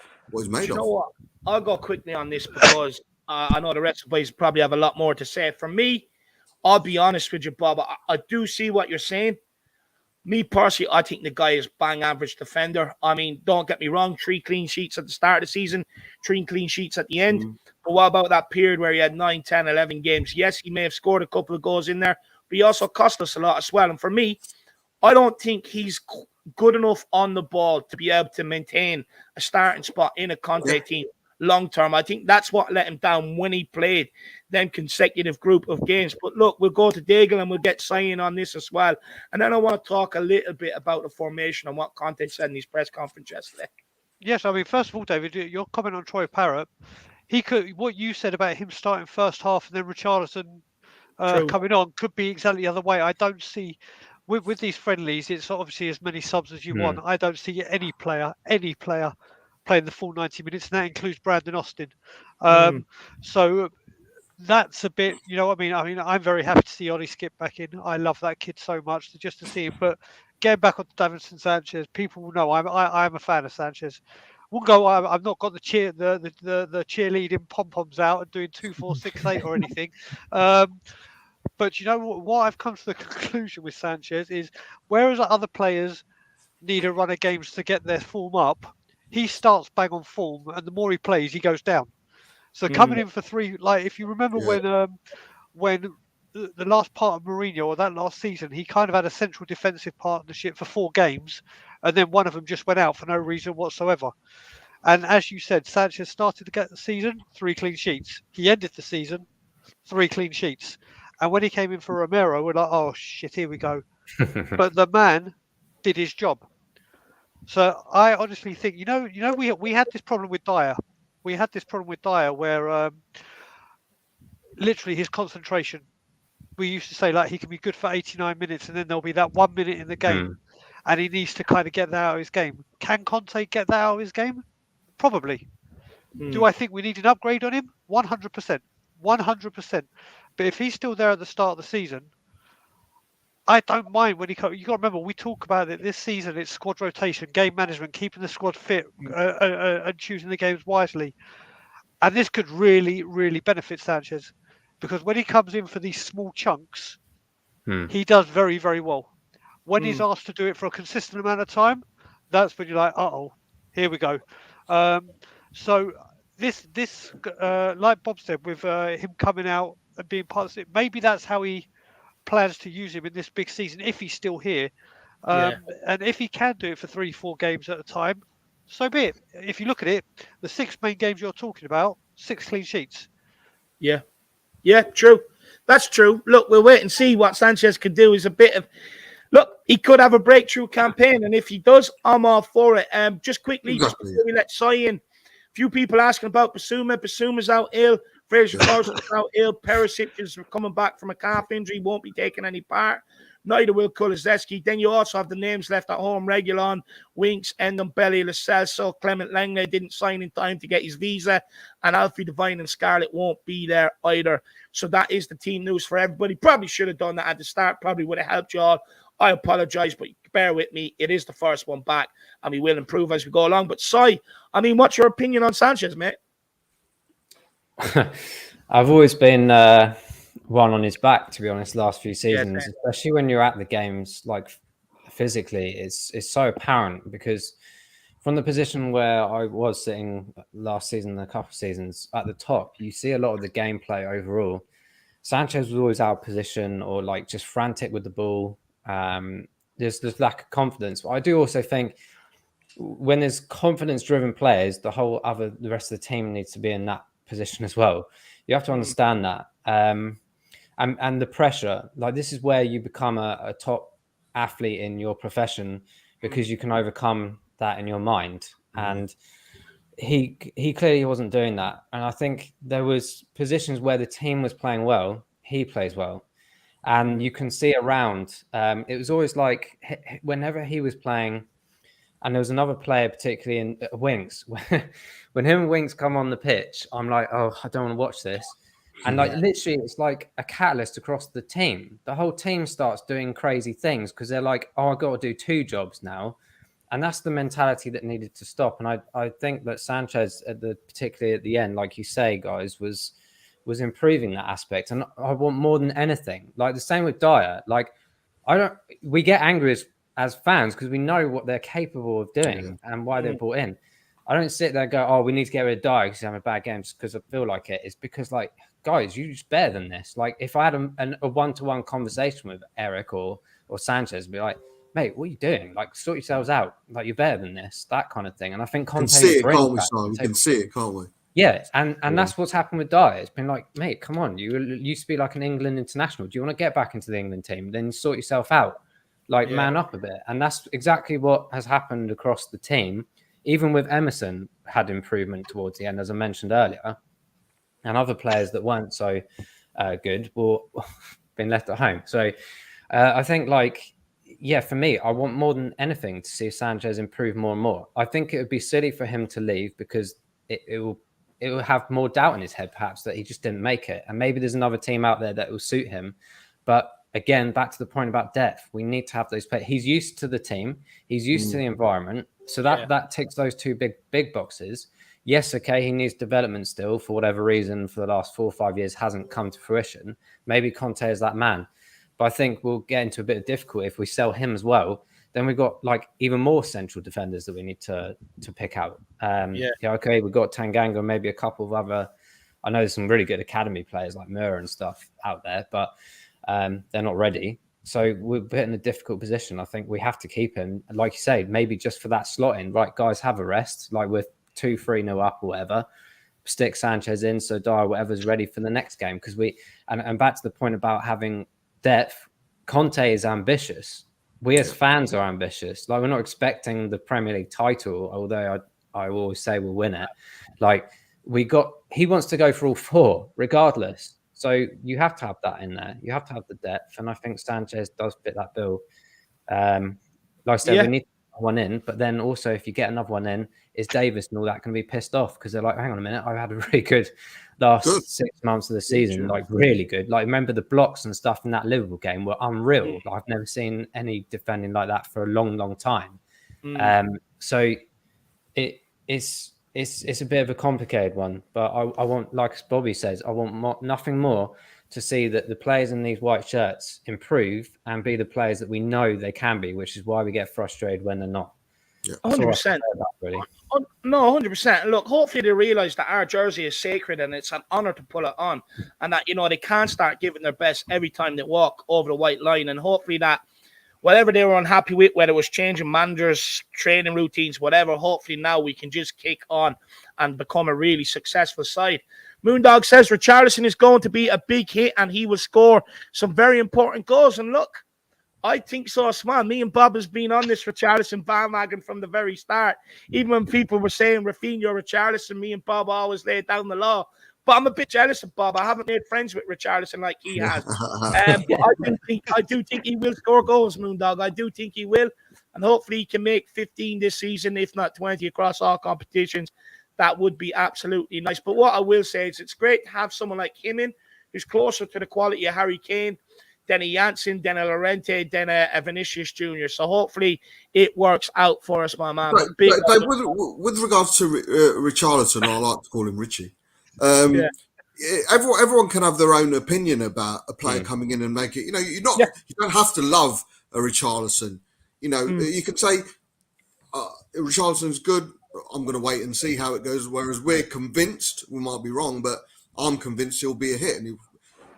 made of. You know what? I'll go quickly on this because I know the rest of the boys probably have a lot more to say. For me, I'll be honest with you, Bob. I do see what you're saying. Me personally, I think the guy is bang average defender. I mean, don't get me wrong, 3 clean sheets at the start of the season, 3 clean sheets at the end. But what about that period where he had 9, 10, 11 games? Yes, he may have scored a couple of goals in there, but he also cost us a lot as well. And for me, I don't think he's good enough on the ball to be able to maintain a starting spot in a Conte team long term. I think that's what let him down when he played them consecutive group of games. But look, we'll go to Daigle and we'll get Cyan on this as well. And then I want to talk a little bit about the formation and what Conte said in his press conference yesterday. Yes, I mean, first of all, David, your comment on Troy Parrott, what you said about him starting first half and then Richarlison coming on could be exactly the other way. I don't see with these friendlies, it's obviously as many subs as you want. I don't see any player playing the full 90 minutes, and that includes Brandon Austin. So that's a bit, you know what I mean? I'm very happy to see Ollie Skip back in. I love that kid so much just to see him. But getting back on Davinson Sanchez, people will know I'm a fan of Sanchez. We'll go. I've not got the cheerleading pom poms out and doing 2, 4, 6, 8 or anything. But you know what I've come to the conclusion with Sanchez is, whereas other players need a run of games to get their form up, he starts bang on form, and the more he plays, he goes down. So coming in for 3, like if you remember when the last part of Mourinho or that last season, he kind of had a central defensive partnership for 4 games, and then one of them just went out for no reason whatsoever. And as you said, Sanchez started to get the season 3 clean sheets. He ended the season 3 clean sheets. And when he came in for Romero, we're like, oh shit, here we go. But the man did his job. So I honestly think, we had this problem with Dyer. We had this problem with Dyer where literally his concentration. We used to say like he can be good for 89 minutes, and then there'll be that 1 minute in the game, and he needs to kind of get that out of his game. Can Conte get that out of his game? Probably. Do I think we need an upgrade on him? 100%. 100%. But if he's still there at the start of the season, I don't mind when he comes. You got to remember, we talk about it this season. It's squad rotation, game management, keeping the squad fit, and choosing the games wisely. And this could really, really benefit Sanchez, because when he comes in for these small chunks, he does very, very well. When he's asked to do it for a consistent amount of time, that's when you're like, here we go. So this, like Bob said, with him coming out and being part of it, maybe that's how he plans to use him in this big season if he's still here. And if he can do it for 3-4 games at a time, so be it. If you look at it, the 6 main games you're talking about, 6 clean sheets. Yeah, true. That's true. Look, we'll wait and see what Sanchez could do. Is a bit of... Look, he could have a breakthrough campaign, and if he does, I'm all for it. Just quickly, just before we let Cy in, a few people asking about Basuma. Basuma's out ill Fraser Forster's now ill. Perisic is coming back from a calf injury, won't be taking any part. Neither will Kulusevski. Then you also have the names left at home: Reguilon, Winks, Ndombele, Lo Celso. Clement Langley didn't sign in time to get his visa, and Alfie Devine and Scarlett won't be there either. So that is the team news for everybody. Probably should have done that at the start. Probably would have helped you all. I apologize, but bear with me. It is the first one back, and we will improve as we go along. But Si, I mean, what's your opinion on Sanchez, mate? I've always been one on his back, to be honest, last few seasons, especially when you're at the games, like physically, it's so apparent because from the position where I was sitting last season, a couple of seasons at the top, you see a lot of the gameplay overall. Sanchez was always out of position or like just frantic with the ball. There's lack of confidence. But I do also think when there's confidence-driven players, the rest of the team needs to be in that position as well. You have to understand that. And the pressure, like this is where you become a top athlete in your profession because you can overcome that in your mind. And he clearly wasn't doing that. And I think there was positions where the team was playing well, he plays well. And you can see around, it was always like whenever he was playing, and there was another player, particularly in Winks, when him and Winks come on the pitch, I'm like, oh, I don't want to watch this. And like literally, it's like a catalyst across the team. The whole team starts doing crazy things because they're like, oh, I've got to do two jobs now. And that's the mentality that needed to stop. And I think that Sanchez, particularly at the end, like you say, guys, was improving that aspect. And I want more than anything. Like the same with Dyer. Like we get angry as fans because we know what they're capable of doing and why they're brought in. I don't sit there and go, oh, we need to get rid of Dyer because he's having a bad game just because I feel like it. It's because, like, guys, you're just better than this. Like, if I had a one-to-one conversation with Eric or Sanchez, I'd be like, mate, what are you doing? Like, sort yourselves out. Like, you're better than this, that kind of thing. And I think Conte... We can see it, can't we, Simon? We can see it, can't we? Yeah, and that's what's happened with Dyer. It's been like, mate, come on. You used to be like an England international. Do you want to get back into the England team? Then sort yourself out. Like, man up a bit. And that's exactly what has happened across the team. Even with Emerson had improvement towards the end, as I mentioned earlier. And other players that weren't so good were been left at home. So I think, like, yeah, for me, I want more than anything to see Sanchez improve more and more. I think it would be silly for him to leave because it will have more doubt in his head, perhaps, that he just didn't make it. And maybe there's another team out there that will suit him. But again, back to the point about depth, we need to have those players. He's used to the team. He's used to the environment. So that ticks those two big boxes. Yes, okay, he needs development still for whatever reason for the last 4 or 5 years hasn't come to fruition. Maybe Conte is that man. But I think we'll get into a bit of difficulty if we sell him as well. Then we've got like even more central defenders that we need to pick out. Okay, we've got Tanganga, maybe a couple of other. I know there's some really good academy players like Mura and stuff out there, but they're not ready. So we're put in a difficult position. I think we have to keep him. Like you say, maybe just for that slot in, right, guys, have a rest. Like we're 2-3-0 up or whatever. Stick Sanchez in so Dyer, whatever's ready for the next game. Because and back to the point about having depth, Conte is ambitious. We as fans are ambitious. Like we're not expecting the Premier League title, although I always say we'll win it. Like he wants to go for all four, regardless. So you have to have that in there. You have to have the depth. And I think Sanchez does fit that bill. Like I said, we need one in. But then also, if you get another one in, is Davis and all that going to be pissed off? Because they're like, hang on a minute, I've had a really good last 6 months of the season. Like, really good. Like, remember the blocks and stuff in that Liverpool game were unreal. Like, I've never seen any defending like that for a long, long time. So it's a bit of a complicated one, but I want, like Bobby says, I want nothing more to see that the players in these white shirts improve and be the players that we know they can be, which is why we get frustrated when they're not. 100%. Really. No, 100%. Look, hopefully they realise that our jersey is sacred and it's an honour to put it on, and that they can't start giving their best every time they walk over the white line, and hopefully that. Whatever they were unhappy with, whether it was changing managers, training routines, whatever, hopefully now we can just kick on and become a really successful side. Moondog says Richarlison is going to be a big hit and he will score some very important goals. And look, I think so, man. Me and Bob has been on this Richarlison bandwagon from the very start. Even when people were saying Rafinha or Richarlison, me and Bob always laid down the law. But I'm a bit jealous of Bob. I haven't made friends with Richarlison like he has. But I do think he will score goals, Moondog. I do think he will. And hopefully he can make 15 this season, if not 20, across all competitions. That would be absolutely nice. But what I will say is it's great to have someone like him in, who's closer to the quality of Harry Kane, then a Janssen, then a Llorente, then a Vinicius Jr. So hopefully it works out for us, my man. But big Dave, with regards to Richarlison, I like to call him Richie. Yeah. Everyone can have their own opinion about a player coming in and make it. You know, you don't have to love a Richarlison. You know, you could say Richarlison's good. I'm going to wait and see how it goes. Whereas we're convinced, we might be wrong, but I'm convinced he'll be a hit.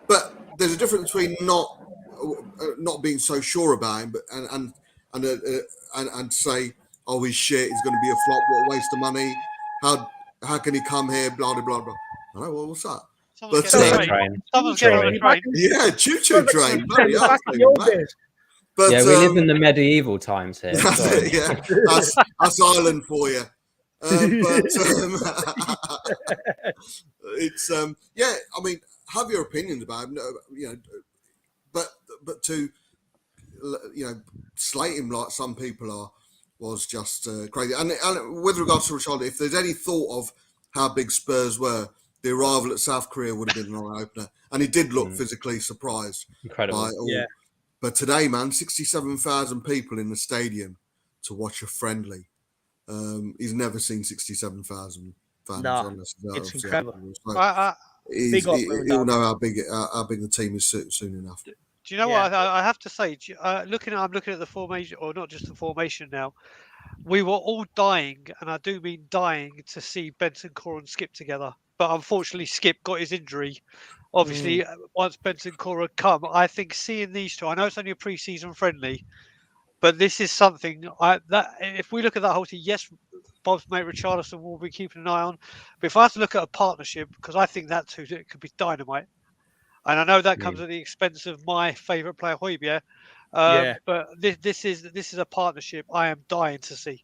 But there's a difference between not being so sure about him, but and say, oh, he's shit. He's going to be a flop. What a waste of money. How can he come here? Blah blah blah blah. I know. Well, what's that? Someone's getting on a train. Yeah, choo-choo train. Bloody hell, back in the old days. But, yeah, we live in the medieval times here. That's it, yeah, that's Ireland for you. It's yeah. I mean, have your opinions about him, you know, but to slate him like some people are was just crazy. And with regards to Richarlison, if there's any thought of how big Spurs were, the arrival at South Korea would have been an eye-opener. And he did look physically surprised. Incredible. By all. Yeah. But today, man, 67,000 people in the stadium to watch a friendly. He's never seen 67,000 fans. No, it's incredible. So he'll know how big the team is soon enough. Do you know what I have to say? I'm looking at the formation, or not just the formation now. We were all dying, and I do mean dying, to see Bentancur and Skip together. But unfortunately, Skip got his injury. Obviously, once Bentancur had come, I think seeing these two, I know it's only a pre-season friendly, but this is something that if we look at that whole team, yes, Bob's mate Richarlison will be keeping an eye on. But if I have to look at a partnership, because I think that too, it could be dynamite. And I know that comes at the expense of my favourite player, Højbjerg. But this is a partnership I am dying to see.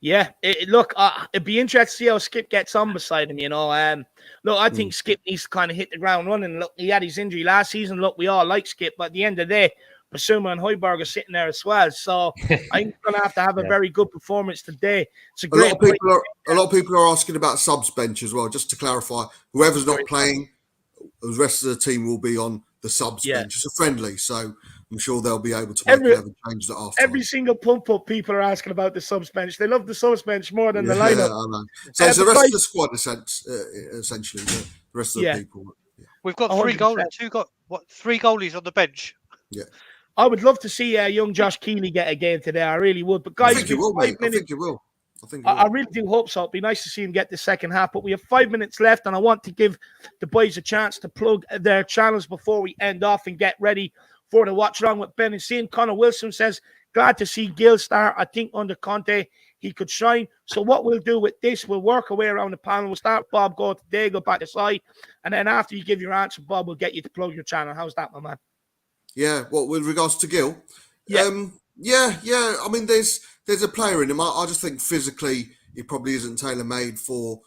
Yeah, it'd be interesting to see how Skip gets on beside him, you know. Look, I think Skip needs to kind of hit the ground running. Look, he had his injury last season. Look, we all like Skip, but at the end of the day, Basuma and Højbjerg are sitting there as well. So I think he's going to have a very good performance today. It's a great a lot of people are asking about subs bench as well. Just to clarify, whoever's not playing, the rest of the team will be on the subs bench. It's a friendly, so I'm sure they'll be able to make whatever changes that after. Every single pump-up people are asking about the subs bench. They love the subs bench more than the lineup. I know. So it's the rest of the squad, essentially, the rest of the people. Yeah. We've got three goalies on the bench. Yeah. I would love to see young Josh Keeley get a game today. I really would. But guys, I think you will, mate. I think you will. I really do hope so. It'd be nice to see him get the second half. But we have 5 minutes left, and I want to give the boys a chance to plug their channels before we end off and get ready for the watch along with Ben and Sean. Connor Wilson says, glad to see Gil start. I think under Conte, he could shine. So what we'll do with this, we'll work our way around the panel. We'll start Bob, go to Dave, go back to side. And then after you give your answer, Bob, we'll get you to plug your channel. How's that, my man? Yeah, well, with regards to Gil, yeah. I mean, there's a player in him. I just think physically he probably isn't tailor-made for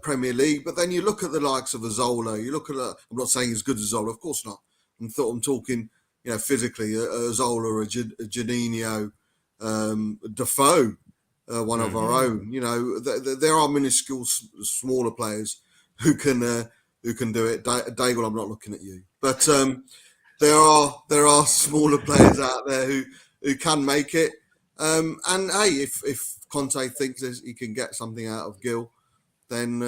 Premier League. But then you look at the likes of Azola. You look at I'm not saying he's good as Azola, of course not. I'm talking, physically, Azola, a Janino, Defoe, one of our own. There are minuscule, smaller players who can do it. Daigle, I'm not looking at you, but there are smaller players out there who can make it. And hey, if Conte thinks he can get something out of Gil, then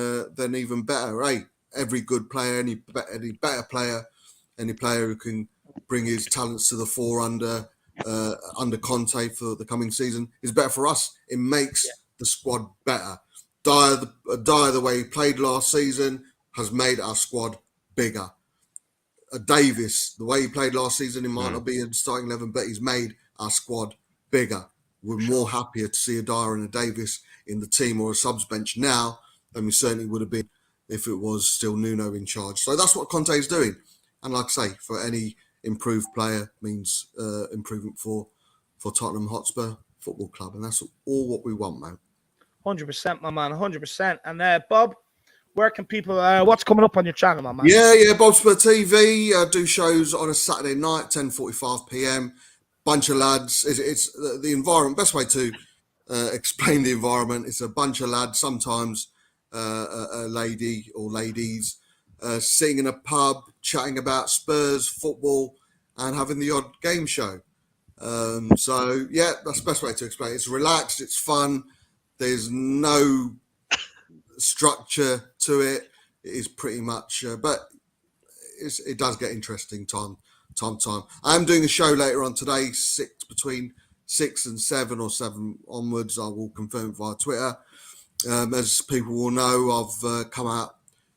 even better. Hey, every good player, any better player, any player who can bring his talents to the fore under Conte for the coming season is better for us. It makes the squad better. Dyer, the way he played last season, has made our squad bigger. Davis, the way he played last season, he might not be in the starting 11, but he's made our squad bigger. We're more happier to see a Dyer and a Davis in the team or a subs bench now than we certainly would have been if it was still Nuno in charge. So that's what Conte is doing. And like I say, for any improved player means improvement for Tottenham Hotspur Football Club. And that's all what we want, man. 100%, my man, 100%. And Bob, where can people, what's coming up on your channel, my man? Yeah, Bob Spur TV. Do shows on a Saturday night, 10:45 p.m. Bunch of lads. It's the environment. Best way to explain the environment. It's a bunch of lads, sometimes a lady or ladies, sitting in a pub, chatting about Spurs, football, and having the odd game show. So yeah, that's the best way to explain it. It's relaxed, it's fun. There's no structure to it. It is pretty much, but it does get interesting time. I am doing a show later on today, between 6 and 7 or 7 onwards. I will confirm via Twitter. As people will know, I've come out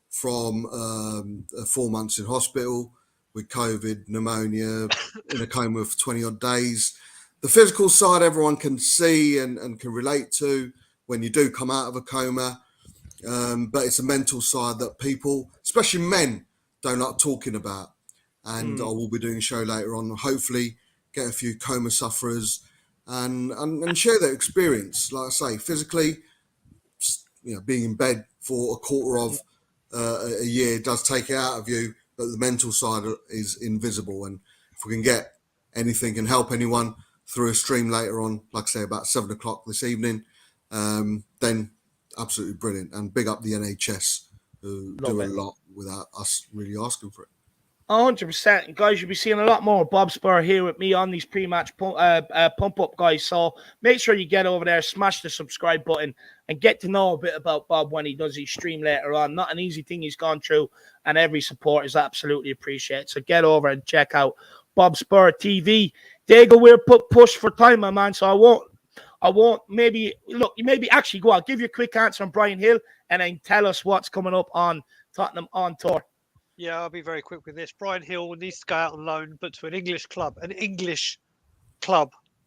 from 4 months in hospital with COVID, pneumonia, in a coma for 20 odd days. The physical side everyone can see and can relate to when you do come out of a coma. But it's a mental side that people, especially men, don't like talking about. And I will be doing a show later on, hopefully get a few coma sufferers and share their experience. Like I say, physically, being in bed for a quarter of a year does take it out of you, but the mental side is invisible. And if we can get anything and help anyone through a stream later on, like I say, about 7 o'clock this evening, then absolutely brilliant. And big up the NHS, who do a lot without us really asking for it. 100%. Guys, you'll be seeing a lot more Bob Spur here with me on these pre-match pump-up, guys. So make sure you get over there, smash the subscribe button, and get to know a bit about Bob when he does his stream later on. Not an easy thing he's gone through, and every support is absolutely appreciated. So get over and check out Bob Spur TV. Diego, we're push for time, my man, so I won't maybe actually go. I'll give you a quick answer on Brian Hill, and then tell us what's coming up on Tottenham on tour. Yeah, I'll be very quick with this. Brian Hill needs to go out on loan, but to an English club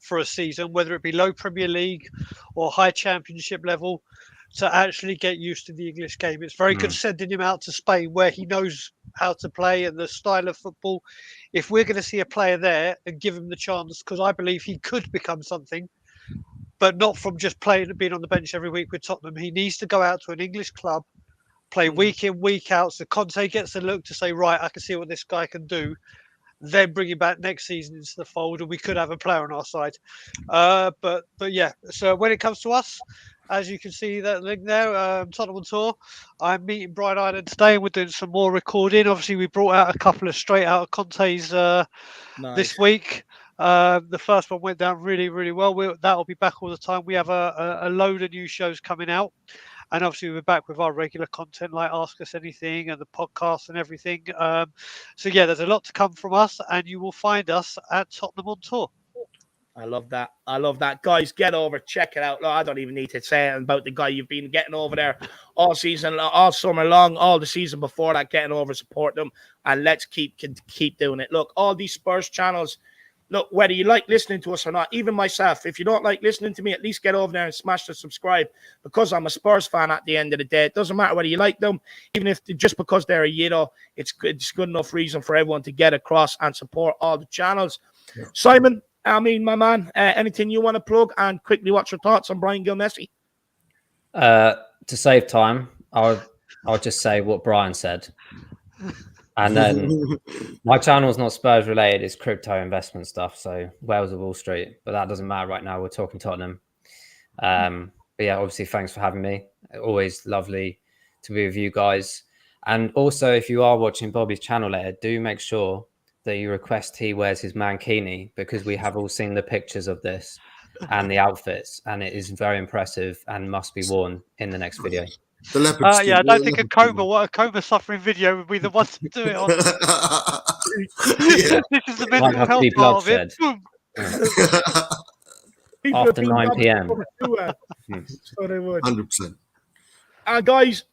for a season, whether it be low Premier League or high Championship level, to actually get used to the English game. It's very good sending him out to Spain, where he knows how to play and the style of football. If we're going to see a player there and give him the chance, because I believe he could become something, but not from just being on the bench every week with Tottenham. He needs to go out to an English club, play week in, week out, so Conte gets a look to say, right, I can see what this guy can do, then bring him back next season into the fold, and we could have a player on our side. But yeah, so when it comes to us, as you can see that link there, Tottenham on tour, I'm meeting Brian Island today, and we're doing some more recording. Obviously, we brought out a couple of straight out of Conte's this week. The first one went down really, really well. That'll be back all the time. We have a load of new shows coming out. And obviously, we're back with our regular content like Ask Us Anything and the podcast and everything. So, yeah, there's a lot to come from us, and you will find us at Tottenham on Tour. I love that. Guys, get over, check it out. Look, I don't even need to say about the guy you've been getting over there all season, all summer long, all the season before that, getting over, support them, and let's keep doing it. Look, all these Spurs channels, look, whether you like listening to us or not, even myself, if you don't like listening to me, at least get over there and smash the subscribe, because I'm a Spurs fan at the end of the day. It doesn't matter whether you like them, even if just because they're it's good enough reason for everyone to get across and support all the channels. Yeah. Simon, my man, anything you want to plug, and quickly what's your thoughts on Brian Gil-Messi? To save time, I'll just say what Brian said. And then my channel is not Spurs related, it's crypto investment stuff. So Wales of Wall Street, but that doesn't matter right now. We're talking Tottenham. But yeah, obviously, thanks for having me. Always lovely to be with you guys. And also, if you are watching Bobby's channel later, do make sure that you request he wears his mankini, because we have all seen the pictures of this and the outfits, and it is very impressive and must be worn in the next video. The leopard yeah, I don't think a coma suffering video would be the one to do it on. Yeah. This is the mental health part of it. After 9 p.m. So they would. 100%. Guys,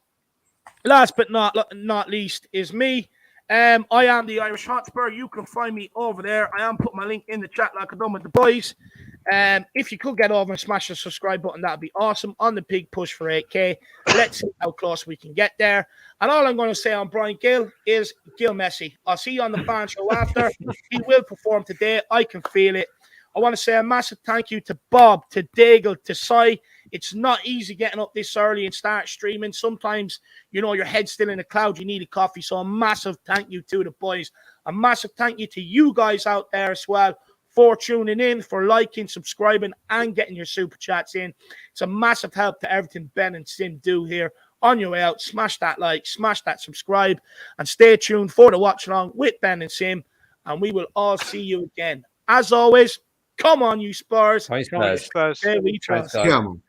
last but not least is me. I am the Irish Hotspur. You can find me over there. I am putting my link in the chat like I done with the boys. If you could get over and smash the subscribe button, that'd be awesome. On the big push for 8K. Let's see how close we can get there. And all I'm going to say on Brian Gill is Gil-Messi. I'll see you on the fan show after. He will perform today. I can feel it. I want to say a massive thank you to Bob, to Daigle, to Sai. It's not easy getting up this early and start streaming. Sometimes, you know, your head's still in a cloud. You need a coffee. So a massive thank you to the boys. A massive thank you to you guys out there as well for tuning in, for liking, subscribing, and getting your super chats in. It's a massive help to everything Ben and Sim do here. On your way out, smash that like, smash that subscribe, and stay tuned for the watch along with Ben and Sim. And we will all see you again. As always, come on, you Spurs. Hi, Spurs. Spurs. There we Thanks, trust. guys. Yeah, man.